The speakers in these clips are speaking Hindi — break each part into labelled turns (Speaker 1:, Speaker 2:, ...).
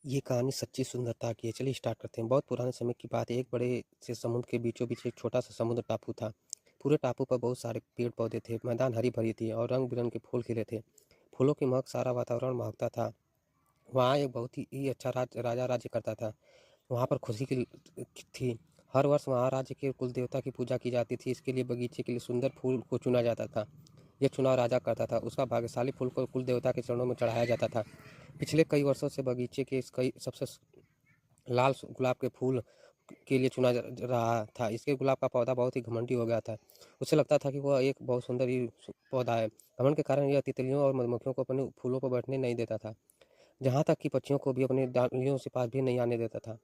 Speaker 1: ये कहानी सच्ची सुंदरता की है। चलिए स्टार्ट करते हैं। बहुत पुराने समय की बात है। एक बड़े से समुद्र के बीचों बीच एक छोटा सा समुद्र टापू था। पूरे टापू पर बहुत सारे पेड़ पौधे थे। मैदान हरी भरी थी और रंग बिरंगे फूल खिले थे। फूलों की महक सारा वातावरण महकता था। वहाँ एक बहुत ही अच्छा राजा राज्य करता था। वहाँ पर खुशी की थी। हर वर्ष वहाँ राज्य के कुल देवता की पूजा की जाती थी। इसके लिए बगीचे के लिए सुंदर फूल को चुना जाता था। यह चुनाव राजा करता था। उसका भाग्यशाली फूल को कुल देवता के चरणों में चढ़ाया जाता था। पिछले कई वर्षों से बगीचे के कई सबसे लाल गुलाब के फूल के लिए चुना रहा था। इसके गुलाब का पौधा बहुत ही घमंडी हो गया था। उसे लगता था कि वह एक बहुत सुंदर ही पौधा है। घमंड के कारण यह तितलियों और मधुमक्खियों को अपने फूलों पर बैठने नहीं देता था। जहाँ तक कि पक्षियों को भी अपने डालियों से पास भी नहीं आने देता था।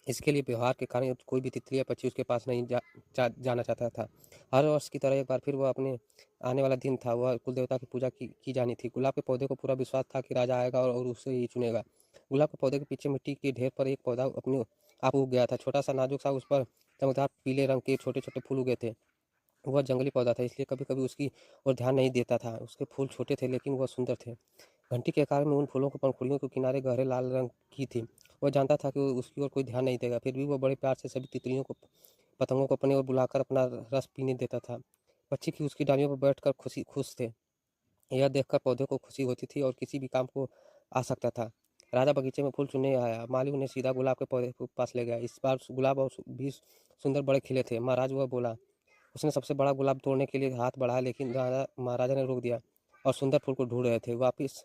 Speaker 1: इसके लिए व्यवहार के कारण कोई भी तितली या पक्षी उसके पास नहीं जाना चाहता था। हर वर्ष की तरह एक बार फिर वह अपने आने वाला दिन था। वह कुल देवता की पूजा की जानी थी। गुलाब के पौधे को पूरा विश्वास था कि राजा आएगा और उसे ही चुनेगा। गुलाब के पौधे के पीछे मिट्टी के ढेर पर एक पौधा अपने आप उग गया था। छोटा सा नाजुक सा, उस पर चमकदार पीले रंग के छोटे छोटे फूल उगे थे। वह जंगली पौधा था, इसलिए कभी कभी उसकी ओर ध्यान नहीं देता था। उसके फूल छोटे थे लेकिन वह सुंदर थे। घंटी के आकार में उन फूलों की पंखुड़ियों के किनारे गहरे लाल रंग की थी। वह जानता था कि उसकी ओर कोई ध्यान नहीं देगा, फिर भी वह बड़े प्यार से सभी तितलियों को पतंगों को अपनी ओर बुलाकर अपना रस पीने देता था। पक्षी की उसकी डालियों पर बैठकर खुश थे। यह देखकर पौधे को खुशी होती थी और किसी भी काम को आ सकता था। राजा बगीचे में फूल चुनने आया। माली उन्हें सीधा गुलाब के पौधे के पास ले गया। इस बार गुलाब और भी सुंदर बड़े खिले थे। महाराज, वह बोला। उसने सबसे बड़ा गुलाब तोड़ने के लिए हाथ बढ़ाया, लेकिन महाराजा ने रोक दिया और सुंदर फूल को ढूंढ रहे थे वापिस।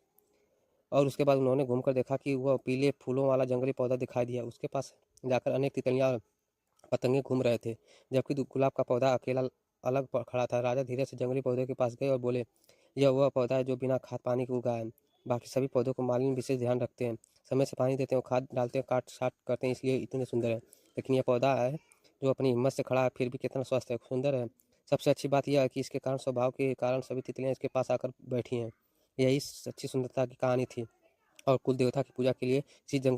Speaker 1: और उसके बाद उन्होंने घूमकर देखा कि वह पीले फूलों वाला जंगली पौधा दिखाई दिया। उसके पास जाकर अनेक तितलियां और पतंगे घूम रहे थे, जबकि गुलाब का पौधा अकेला अलग खड़ा था। राजा धीरे से जंगली पौधे के पास गए और बोले, यह वह पौधा है जो बिना खाद पानी के उगा है। बाकी सभी पौधों को मालिनी विशेष ध्यान रखते हैं, समय से पानी देते हैं, खाद डालते हैं, काट छाट करते हैं, इसलिए इतने सुंदर है। लेकिन यह पौधा है जो अपनी हिम्मत से खड़ा है, फिर भी कितना स्वस्थ है, सुंदर है। सबसे अच्छी बात यह है कि इसके कारण स्वभाव के कारण सभी तितलियां इसके पास आकर बैठी हैं। यही सच्ची सुंदरता की कहानी थी। और कुल देवता की पूजा के लिए इसी जंगल